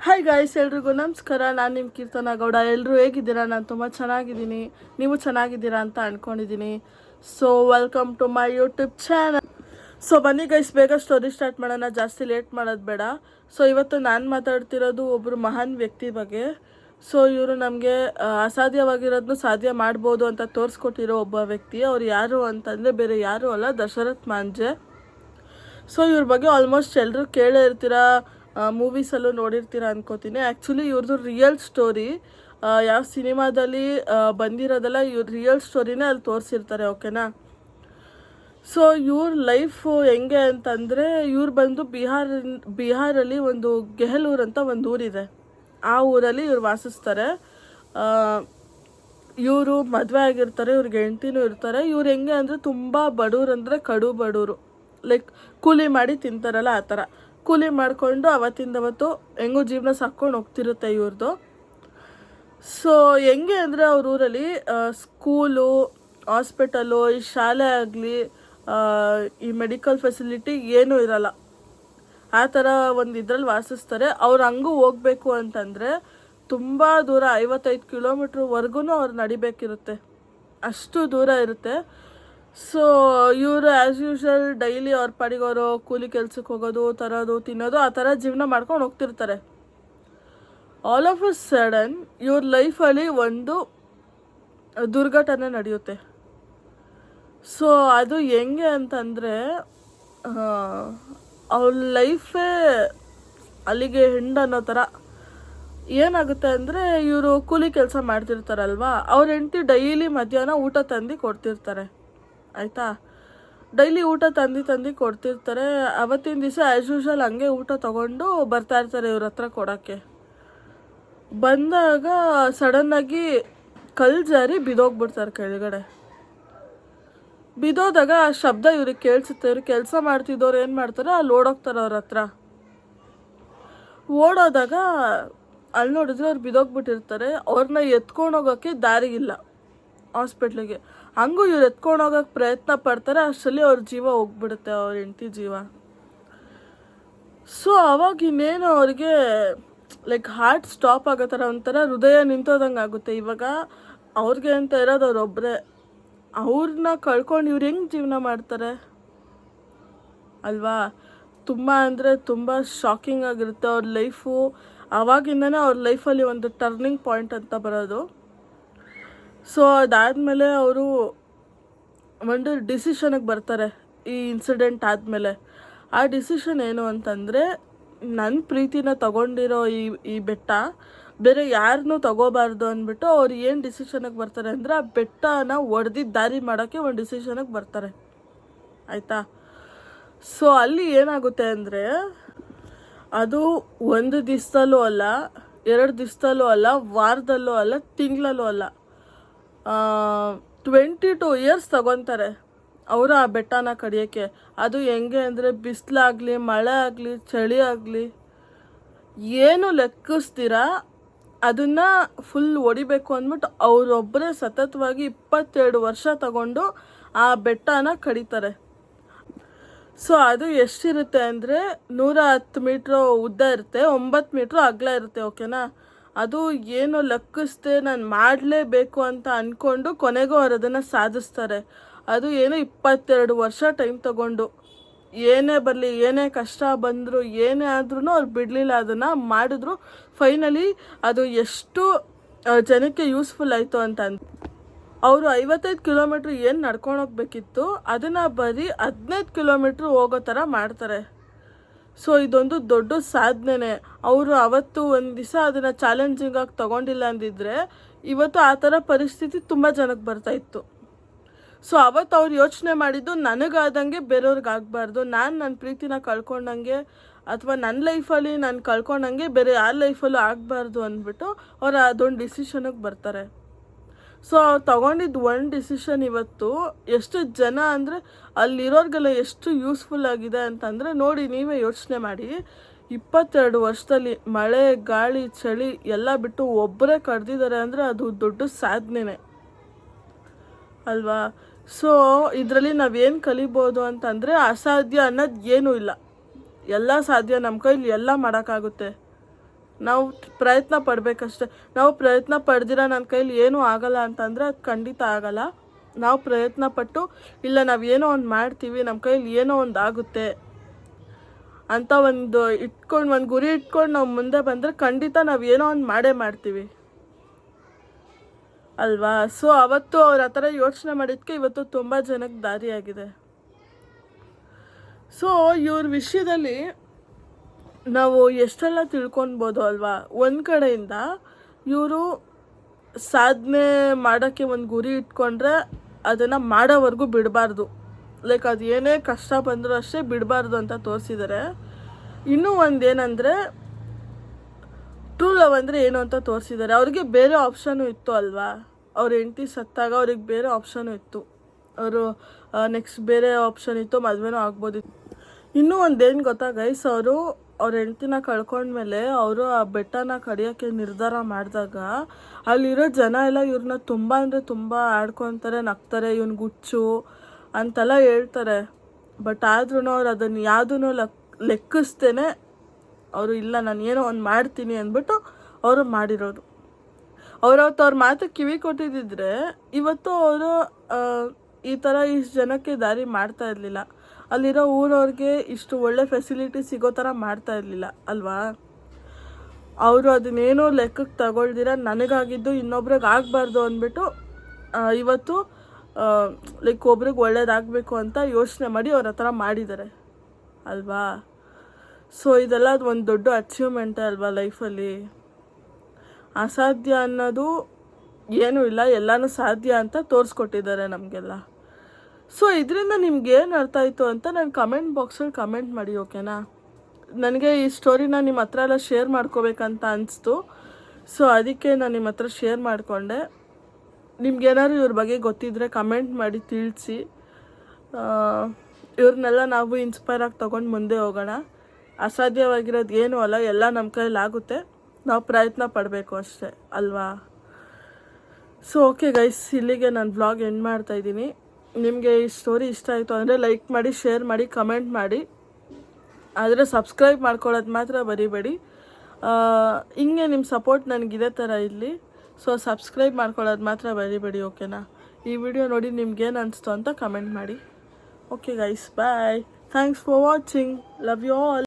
Hi guys, ಎಲ್ರಿಗೂ ನಮಸ್ಕಾರ. ನಾನು ನಿಮ್ಮ ಕೀರ್ತನ ಗೌಡ. ಎಲ್ಲರೂ ಹೇಗಿದ್ದೀರಾ? ನಾನು ತುಂಬ ಚೆನ್ನಾಗಿದ್ದೀನಿ. ನೀವು ಚೆನ್ನಾಗಿದ್ದೀರಾ ಅಂತ ಅಂದ್ಕೊಂಡಿದ್ದೀನಿ. So welcome to my YouTube channel. So ಬನ್ನಿ ಗೈಸ್, ಬೇಗ ಸ್ಟೋರಿ ಸ್ಟಾರ್ಟ್ ಮಾಡೋಣ, ಜಾಸ್ತಿ ಲೇಟ್ ಮಾಡೋದು ಬೇಡ. ಸೊ ಇವತ್ತು ನಾನು ಮಾತಾಡ್ತಿರೋದು ಒಬ್ಬರು ಮಹಾನ್ ವ್ಯಕ್ತಿ ಬಗ್ಗೆ. ಸೊ ಇವರು ನಮಗೆ ಅಸಾಧ್ಯವಾಗಿರೋದನ್ನು ಸಾಧ್ಯ ಮಾಡ್ಬೋದು ಅಂತ ತೋರಿಸ್ಕೊಟ್ಟಿರೋ ಒಬ್ಬ ವ್ಯಕ್ತಿ. ಅವ್ರು ಯಾರು ಅಂತಂದರೆ ಬೇರೆ ಯಾರು ಅಲ್ಲ, ದಶರಥ್ ಮಾಂಜೆ. ಸೊ ಇವ್ರ ಬಗ್ಗೆ ಆಲ್ಮೋಸ್ಟ್ ಎಲ್ಲರೂ ಕೇಳೇ ಇರ್ತೀರಾ, ಮೂವೀಸಲ್ಲೂ ನೋಡಿರ್ತೀರ ಅನ್ಕೋತೀನಿ. ಆ್ಯಕ್ಚುಲಿ ಇವ್ರದ್ದು ರಿಯಲ್ ಸ್ಟೋರಿ ಯಾವ ಸಿನಿಮಾದಲ್ಲಿ ಬಂದಿರೋದಲ್ಲ, ಇವ್ರ ರಿಯಲ್ ಸ್ಟೋರಿನೇ ಅಲ್ಲಿ ತೋರಿಸಿರ್ತಾರೆ, ಓಕೆನಾ. ಸೊ ಇವ್ರ ಲೈಫು ಹೆಂಗೆ ಅಂತಂದರೆ, ಇವ್ರು ಬಂದು ಬಿಹಾರಲ್ಲಿ ಒಂದು ಗೆಹಲೂರು ಅಂತ ಒಂದು ಊರಿದೆ. ಆ ಊರಲ್ಲಿ ಇವ್ರು ವಾಸಿಸ್ತಾರೆ. ಇವರು ಮದುವೆ ಆಗಿರ್ತಾರೆ, ಇವ್ರಿಗೆ ಹೆಂಡ್ತಿನೂ ಇರ್ತಾರೆ. ಇವ್ರು ಹೆಂಗೆ ಅಂದರೆ ತುಂಬ ಬಡವ್ರು, ಅಂದರೆ ಕಡು ಬಡವರು. ಲೈಕ್ ಕೂಲಿ ಮಾಡಿ ತಿಂತಾರಲ್ಲ ಆ ಥರ ಕೂಲಿ ಮಾಡಿಕೊಂಡು ಅವತ್ತಿಂದವತ್ತು ಹೆಂಗೂ ಜೀವನ ಸಾಕ್ಕೊಂಡು ಹೋಗ್ತಿರುತ್ತೆ ಇವ್ರದ್ದು. ಸೊ ಹೆಂಗೆ ಅಂದರೆ ಅವ್ರ ಊರಲ್ಲಿ ಸ್ಕೂಲು, ಹಾಸ್ಪಿಟಲು, ಈ ಶಾಲೆ ಆಗಲಿ, ಈ ಮೆಡಿಕಲ್ ಫೆಸಿಲಿಟಿ ಏನೂ ಇರಲ್ಲ. ಆ ಥರ ಒಂದು ಇದ್ರಲ್ಲಿ ವಾಸಿಸ್ತಾರೆ. ಅವ್ರು ಹಂಗೂ ಹೋಗ್ಬೇಕು ಅಂತಂದರೆ ತುಂಬ ದೂರ, 55 ಕಿಲೋಮೀಟ್ರ್ವರೆಗೂ ಅವ್ರು ನಡಿಬೇಕಿರುತ್ತೆ, ಅಷ್ಟು ದೂರ ಇರುತ್ತೆ. ಸೊ ಇವರು ಆ್ಯಸ್ ಯೂಶ್ವಲ್ ಡೈಲಿ ಅವ್ರ ಪಾಡಿಗೆ ಅವರು ಕೂಲಿ ಕೆಲ್ಸಕ್ಕೆ ಹೋಗೋದು, ತರೋದು, ತಿನ್ನೋದು, ಆ ಥರ ಜೀವನ ಮಾಡ್ಕೊಂಡು ಹೋಗ್ತಿರ್ತಾರೆ. ಆಲ್ ಆಫ್ ಅ ಸಡನ್ ಇವ್ರ ಲೈಫಲ್ಲಿ ಒಂದು ದುರ್ಘಟನೆ ನಡೆಯುತ್ತೆ. ಸೊ ಅದು ಹೆಂಗೆ ಅಂತಂದರೆ, ಅವ್ರ ಲೈಫೇ ಅಲ್ಲಿಗೆ ಹೆಂಡ್ ಅನ್ನೋ ಥರ. ಏನಾಗುತ್ತೆ ಅಂದರೆ, ಇವರು ಕೂಲಿ ಕೆಲಸ ಮಾಡ್ತಿರ್ತಾರಲ್ವ, ಅವ್ರ ಹೆಂಡತಿ ಡೈಲಿ ಮಧ್ಯಾಹ್ನ ಊಟ ತಂದು ಕೊಡ್ತಿರ್ತಾರೆ, ಆಯಿತಾ. ಡೈಲಿ ಊಟ ತಂದು ಕೊಡ್ತಿರ್ತಾರೆ. ಅವತ್ತಿನ ದಿವಸ ಆ್ಯಸ್ ಯೂಶ್ವಲ್ ಹಂಗೆ ಊಟ ತೊಗೊಂಡು ಬರ್ತಾ ಇರ್ತಾರೆ ಇವ್ರ ಹತ್ರ ಕೊಡೋಕ್ಕೆ. ಬಂದಾಗ ಸಡನ್ನಾಗಿ ಕಲ್ಲು ಜಾರಿ ಬಿದ್ದೋಗ್ಬಿಡ್ತಾರೆ ಕೆಳಗಡೆ. ಬಿದ್ದೋದಾಗ ಆ ಶಬ್ದ ಇವ್ರಿಗೆ ಕೇಳಿಸುತ್ತೆ. ಇವ್ರಿಗೆ ಕೆಲಸ ಮಾಡ್ತಿದ್ದವ್ರು ಏನು ಮಾಡ್ತಾರೆ, ಅಲ್ಲಿ ಓಡೋಗ್ತಾರೆ ಅವ್ರ ಹತ್ರ. ಓಡೋದಾಗ ಅಲ್ಲಿ ನೋಡಿದ್ರೆ ಅವ್ರು ಬಿದ್ದೋಗ್ಬಿಟ್ಟಿರ್ತಾರೆ. ಅವ್ರನ್ನ ಎತ್ಕೊಂಡು ಹೋಗೋಕ್ಕೆ ದಾರಿ ಇಲ್ಲ ಹಾಸ್ಪಿಟ್ಲಿಗೆ. ಹಂಗೂ ಇವ್ರು ಎತ್ಕೊಂಡು ಹೋಗೋಕ್ಕೆ ಪ್ರಯತ್ನ ಪಡ್ತಾರೆ. ಅಷ್ಟರಲ್ಲಿ ಅವ್ರ ಜೀವ ಹೋಗ್ಬಿಡುತ್ತೆ, ಅವ್ರ ಹೆಂಡತಿ ಜೀವ. ಸೊ ಅವಾಗ ಇನ್ನೇನು ಅವ್ರಿಗೆ ಲೈಕ್ ಹಾರ್ಟ್ ಸ್ಟಾಪ್ ಆಗೋ ಥರ, ಒಂಥರ ಹೃದಯ ನಿಂತೋದಂಗೆ ಆಗುತ್ತೆ. ಇವಾಗ ಅವ್ರಿಗೆ ಅಂತ ಇರೋದು ಅವರೊಬ್ಬರೇ. ಅವ್ರನ್ನ ಕಳ್ಕೊಂಡು ಇವ್ರು ಹೆಂಗೆ ಜೀವನ ಮಾಡ್ತಾರೆ ಅಲ್ವಾ. ತುಂಬ ಅಂದರೆ ತುಂಬ ಶಾಕಿಂಗ್ ಆಗಿರುತ್ತೆ ಅವ್ರ ಲೈಫು. ಆವಾಗಿಂದನೇ ಅವ್ರ ಲೈಫಲ್ಲಿ ಒಂದು ಟರ್ನಿಂಗ್ ಪಾಯಿಂಟ್ ಅಂತ ಬರೋದು. ಸೊ ಅದಾದಮೇಲೆ ಅವರು ಒಂದು ಡಿಸಿಷನ್ಗೆ ಬರ್ತಾರೆ ಈ ಇನ್ಸಿಡೆಂಟ್ ಆದಮೇಲೆ. ಆ ಡಿಸಿಷನ್ ಏನು ಅಂತಂದರೆ, ನನ್ನ ಪ್ರೀತಿನ ತಗೊಂಡಿರೋ ಈ ಬೆಟ್ಟ ಬೇರೆ ಯಾರನ್ನೂ ತಗೋಬಾರ್ದು ಅಂದ್ಬಿಟ್ಟು ಅವ್ರು ಏನು ಡಿಸಿಷನ್ಗೆ ಬರ್ತಾರೆ ಅಂದರೆ, ಆ ಬೆಟ್ಟನ ಒಡೆದಿದ್ದು ದಾರಿ ಮಾಡೋಕ್ಕೆ ಒಂದು ಡಿಸಿಷನ್ಗೆ ಬರ್ತಾರೆ, ಆಯಿತಾ. ಸೊ ಅಲ್ಲಿ ಏನಾಗುತ್ತೆ ಅಂದರೆ, ಅದು ಒಂದು ದಿವಸದಲ್ಲೂ ಅಲ್ಲ, 2 ದಿವಸದಲ್ಲೂ ಅಲ್ಲ, ವಾರದಲ್ಲೂ ಅಲ್ಲ, ತಿಂಗಳಲ್ಲೂ ಅಲ್ಲ, 22 ಇಯರ್ಸ್ ತಗೊತಾರೆ ಅವರು ಆ ಬೆಟ್ಟನ ಕಡಿಯೋಕ್ಕೆ. ಅದು ಹೆಂಗೆ ಅಂದರೆ, ಬಿಸಿಲಾಗಲಿ, ಮಳೆ ಆಗಲಿ, ಚಳಿ ಆಗಲಿ ಏನು ಲೆಕ್ಕಿಸ್ತೀರ ಅದನ್ನು ಫುಲ್ ಹೊಡಿಬೇಕು ಅಂದ್ಬಿಟ್ಟು ಅವರೊಬ್ಬರೇ ಸತತವಾಗಿ 22 ವರ್ಷ ತಗೊಂಡು ಆ ಬೆಟ್ಟನ ಕಡಿತಾರೆ. ಸೊ ಅದು ಎಷ್ಟಿರುತ್ತೆ ಅಂದರೆ, 110 ಮೀಟ್ರ್ ಉದ್ದ ಇರುತ್ತೆ, 9 ಮೀಟ್ರ್ ಅಗಲ ಇರುತ್ತೆ, ಓಕೆನಾ. ಅದು ಏನು ಲೆಕ್ಕಿಸ್ದೆ ನಾನು ಮಾಡಲೇಬೇಕು ಅಂತ ಅಂದ್ಕೊಂಡು ಕೊನೆಗೂ ಅವ್ರು ಅದನ್ನು ಸಾಧಿಸ್ತಾರೆ. ಅದು ಏನು 22 ವರ್ಷ ಟೈಮ್ ತಗೊಂಡು, ಏನೇ ಬರಲಿ, ಏನೇ ಕಷ್ಟ ಬಂದರೂ, ಏನೇ ಆದ್ರೂ ಅವ್ರು ಬಿಡಲಿಲ್ಲ, ಅದನ್ನು ಮಾಡಿದ್ರು. ಫೈನಲಿ ಅದು ಎಷ್ಟು ಜನಕ್ಕೆ ಯೂಸ್ಫುಲ್ ಆಯಿತು ಅಂತ ಅವರು 55 ಕಿಲೋಮೀಟ್ರ್ ಏನು ನಡ್ಕೊಂಡು ಹೋಗ್ಬೇಕಿತ್ತು ಅದನ್ನು ಬರೀ 15 ಕಿಲೋಮೀಟ್ರ್ ಹೋಗೋ ಥರ ಮಾಡ್ತಾರೆ. ಸೊ ಇದೊಂದು ದೊಡ್ಡ ಸಾಧನೆ. ಅವರು ಅವತ್ತು ಒಂದು ದಿವಸ ಅದನ್ನು ಚಾಲೆಂಜಿಂಗಾಗಿ ತೊಗೊಂಡಿಲ್ಲ ಅಂದಿದ್ರೆ ಇವತ್ತು ಆ ಥರ ಪರಿಸ್ಥಿತಿ ತುಂಬ ಜನಕ್ಕೆ ಬರ್ತಾಯಿತ್ತು. ಸೊ ಅವತ್ತು ಅವ್ರು ಯೋಚನೆ ಮಾಡಿದ್ದು, ನನಗಾದಂಗೆ ಬೇರೆಯವ್ರಿಗೆ ಆಗಬಾರ್ದು, ನಾನು ನನ್ನ ಪ್ರೀತಿನ ಕಳ್ಕೊಂಡಂಗೆ ಅಥವಾ ನನ್ನ ಲೈಫಲ್ಲಿ ನಾನು ಕಳ್ಕೊಂಡಂಗೆ ಬೇರೆ ಯಾರ ಲೈಫಲ್ಲೂ ಆಗಬಾರ್ದು ಅಂದ್ಬಿಟ್ಟು ಅವ್ರು ಅದೊಂದು ಡಿಸಿಷನ್ಗೆ ಬರ್ತಾರೆ. ಸೊ ಅವ್ರು ತೊಗೊಂಡಿದ್ದು ಒಂದು ಡಿಸಿಷನ್ ಇವತ್ತು ಎಷ್ಟು ಜನ ಅಂದರೆ ಅಲ್ಲಿರೋರಿಗೆಲ್ಲ ಎಷ್ಟು ಯೂಸ್ಫುಲ್ ಆಗಿದೆ ಅಂತಂದರೆ, ನೋಡಿ ನೀವೇ ಯೋಚನೆ ಮಾಡಿ. 22 ವರ್ಷದಲ್ಲಿ ಮಳೆ, ಗಾಳಿ, ಚಳಿ ಎಲ್ಲ ಬಿಟ್ಟು ಒಬ್ಬರೇ ಕಡ್ದಿದ್ದಾರೆ ಅಂದರೆ ಅದು ದೊಡ್ಡ ಸಾಧನೆನೇ ಅಲ್ವಾ. ಸೊ ಇದರಲ್ಲಿ ನಾವೇನು ಕಲಿಬೋದು ಅಂತಂದರೆ, ಅಸಾಧ್ಯ ಅನ್ನೋದು ಏನೂ ಇಲ್ಲ, ಎಲ್ಲ ಸಾಧ್ಯ, ನಮ್ಮ ಕೈಲಿ ಎಲ್ಲ ಮಾಡೋಕ್ಕಾಗುತ್ತೆ ನಾವು ಪ್ರಯತ್ನ ಪಡಬೇಕಷ್ಟೆ. ನಾವು ಪ್ರಯತ್ನ ಪಡ್ದಿರ ನನ್ನ ಕೈಲಿ ಏನೂ ಆಗಲ್ಲ ಅಂತಂದರೆ ಅದು ಖಂಡಿತ ಆಗಲ್ಲ. ನಾವು ಪ್ರಯತ್ನ ಪಟ್ಟು ಇಲ್ಲ ನಾವು ಏನೋ ಒಂದು ಮಾಡ್ತೀವಿ, ನಮ್ಮ ಕೈಲಿ ಏನೋ ಒಂದು ಆಗುತ್ತೆ ಅಂತ ಒಂದು ಇಟ್ಕೊಂಡು, ಒಂದು ಗುರಿ ಇಟ್ಕೊಂಡು ನಾವು ಮುಂದೆ ಬಂದರೆ ಖಂಡಿತ ನಾವು ಏನೋ ಒಂದು ಮಾಡೇ ಮಾಡ್ತೀವಿ ಅಲ್ವಾ. ಸೊ ಅವತ್ತು ಅವ್ರು ಆ ಥರ ಯೋಚನೆ ಮಾಡಿದ್ದಕ್ಕೆ ಇವತ್ತು ತುಂಬ ಜನಕ್ಕೆ ದಾರಿಯಾಗಿದೆ. ಸೊ ಇವ್ರ ವಿಷಯದಲ್ಲಿ ನಾವು ಎಷ್ಟೆಲ್ಲ ತಿಳ್ಕೊಳ್ಬೋದು ಅಲ್ವಾ. ಒಂದು ಕಡೆಯಿಂದ ಇವರು ಸಾಧನೆ ಮಾಡೋಕ್ಕೆ ಒಂದು ಗುರಿ ಇಟ್ಕೊಂಡ್ರೆ ಅದನ್ನು ಮಾಡೋವರೆಗೂ ಬಿಡಬಾರ್ದು. ಲೈಕ್ ಅದು ಏನೇ ಕಷ್ಟ ಬಂದರೂ ಅಷ್ಟೇ ಬಿಡಬಾರ್ದು ಅಂತ ತೋರಿಸಿದ್ದಾರೆ. ಇನ್ನೂ ಒಂದೇನೆಂದರೆ ಟ್ರೂ ಲವ್ ಅಂದರೆ ಏನು ಅಂತ ತೋರಿಸಿದ್ದಾರೆ. ಅವ್ರಿಗೆ ಬೇರೆ ಆಪ್ಷನು ಇತ್ತು ಅಲ್ವಾ. ಅವ್ರ ಹೆಂಡತಿ ಸತ್ತಾಗ ಅವ್ರಿಗೆ ಬೇರೆ ಆಪ್ಷನು ಇತ್ತು. ಅವರು ನೆಕ್ಸ್ಟ್ ಬೇರೆ ಆಪ್ಷನ್ ಇತ್ತು, ಮದುವೆನೂ ಆಗ್ಬೋದಿತ್ತು. ಇನ್ನೂ ಒಂದೇನು ಗೊತ್ತಾ ಗೈಸ್, ಅವ್ರ ಹೆಂಡ್ತಿನ ಕಳ್ಕೊಂಡ್ಮೇಲೆ ಅವರು ಆ ಬೆಟ್ಟನ ಕಡಿಯೋಕ್ಕೆ ನಿರ್ಧಾರ ಮಾಡಿದಾಗ ಅಲ್ಲಿರೋ ಜನ ಎಲ್ಲ ಇವ್ರನ್ನ ತುಂಬ ಅಂದರೆ ತುಂಬ ಆಡ್ಕೊತಾರೆ, ನಗ್ತಾರೆ, ಇವ್ನ ಗುಚ್ಚು ಅಂತೆಲ್ಲ ಹೇಳ್ತಾರೆ. ಬಟ್ ಆದ್ರೂ ಅವ್ರು ಅದನ್ನು ಯಾವುದೂ ಲೆಕ್ಕಿಸ್ತೇನೆ ಅವರು ಇಲ್ಲ ನಾನು ಏನೋ ಒಂದು ಮಾಡ್ತೀನಿ ಅಂದ್ಬಿಟ್ಟು ಅವರು ಮಾಡಿರೋದು. ಅವರವತ್ತು ಅವ್ರ ಮಾತು ಕಿವಿ ಕೊಟ್ಟಿದ್ದಿದ್ರೆ ಇವತ್ತು ಅವರು ಈ ಥರ ಇಷ್ಟು ಜನಕ್ಕೆ ದಾರಿ ಮಾಡ್ತಾ ಇರಲಿಲ್ಲ. ಅಲ್ಲಿರೋ ಊರವ್ರಿಗೆ ಇಷ್ಟು ಒಳ್ಳೆ ಫೆಸಿಲಿಟಿ ಸಿಗೋ ಥರ ಮಾಡ್ತಾ ಇರಲಿಲ್ಲ ಅಲ್ವಾ. ಅವರು ಅದನ್ನೇನೋ ಲೆಕ್ಕಕ್ಕೆ ತಗೊಳ್ದಿರ ನನಗಾಗಿದ್ದು ಇನ್ನೊಬ್ರಿಗೆ ಆಗಬಾರ್ದು ಅಂದ್ಬಿಟ್ಟು ಇವತ್ತು ಲೈಕ್ ಒಬ್ರಿಗೆ ಒಳ್ಳೇದಾಗಬೇಕು ಅಂತ ಯೋಚನೆ ಮಾಡಿ ಅವ್ರ ಹತ್ರ ಮಾಡಿದ್ದಾರೆ ಅಲ್ವಾ. ಸೊ ಇದೆಲ್ಲ ಅದು ಒಂದು ದೊಡ್ಡ ಅಚೀವ್ಮೆಂಟೇ ಅಲ್ವಾ ಲೈಫಲ್ಲಿ. ಅಸಾಧ್ಯ ಅನ್ನೋದು ಏನೂ ಇಲ್ಲ, ಎಲ್ಲನೂ ಸಾಧ್ಯ ಅಂತ ತೋರಿಸ್ಕೊಟ್ಟಿದ್ದಾರೆ ನಮಗೆಲ್ಲ. ಸೊ ಇದರಿಂದ ನಿಮ್ಗೇನು ಅರ್ಥ ಆಯಿತು ಅಂತ ನಾನು ಕಮೆಂಟ್ ಬಾಕ್ಸಲ್ಲಿ ಕಮೆಂಟ್ ಮಾಡಿ, ಓಕೆನಾ. ನನಗೆ ಈ ಸ್ಟೋರಿನ ನಿಮ್ಮ ಹತ್ರ ಎಲ್ಲ ಶೇರ್ ಮಾಡ್ಕೋಬೇಕಂತ ಅನಿಸ್ತು. ಸೊ ಅದಕ್ಕೆ ನಾನು ನಿಮ್ಮ ಹತ್ರ ಶೇರ್ ಮಾಡಿಕೊಂಡೆ. ನಿಮ್ಗೇನಾದ್ರು ಇವ್ರ ಬಗ್ಗೆ ಗೊತ್ತಿದ್ದರೆ ಕಮೆಂಟ್ ಮಾಡಿ ತಿಳಿಸಿ. ಇವ್ರನ್ನೆಲ್ಲ ನಾವು ಇನ್ಸ್ಪೈರ್ ಆಗಿ ತೊಗೊಂಡು ಮುಂದೆ ಹೋಗೋಣ. ಅಸಾಧ್ಯವಾಗಿರೋದು ಏನೂ ಅಲ್ಲ, ಎಲ್ಲ ನಮ್ಮ ಕೈಲಾಗುತ್ತೆ, ನಾವು ಪ್ರಯತ್ನ ಪಡಬೇಕು ಅಷ್ಟೇ ಅಲ್ವಾ. ಸೊ ಓಕೆ ಗೈಸ್, ಇಲ್ಲಿಗೆ ನಾನು ವ್ಲಾಗ್ ಎಂಡ್ ಮಾಡ್ತಾಯಿದ್ದೀನಿ. ನಿಮಗೆ ಈ ಸ್ಟೋರಿ ಇಷ್ಟ ಆಯಿತು ಅಂದರೆ ಲೈಕ್ ಮಾಡಿ, ಶೇರ್ ಮಾಡಿ, ಕಮೆಂಟ್ ಮಾಡಿ. ಆದರೆ ಸಬ್ಸ್ಕ್ರೈಬ್ ಮಾಡ್ಕೊಳ್ಳೋದು ಮಾತ್ರ ಬರಿಬೇಡಿ. ಹಿಂಗೆ ನಿಮ್ಮ ಸಪೋರ್ಟ್ ನನಗಿದೆ ಥರ ಇಲ್ಲಿ. ಸೊ ಸಬ್ಸ್ಕ್ರೈಬ್ ಮಾಡ್ಕೊಳ್ಳೋದು ಮಾತ್ರ ಬರಿಬೇಡಿ, ಓಕೆನಾ. ಈ ವಿಡಿಯೋ ನೋಡಿ ನಿಮ್ಗೇನು ಅನಿಸ್ತು ಅಂತ ಕಮೆಂಟ್ ಮಾಡಿ. Okay guys, bye. Thanks for watching. Love you all.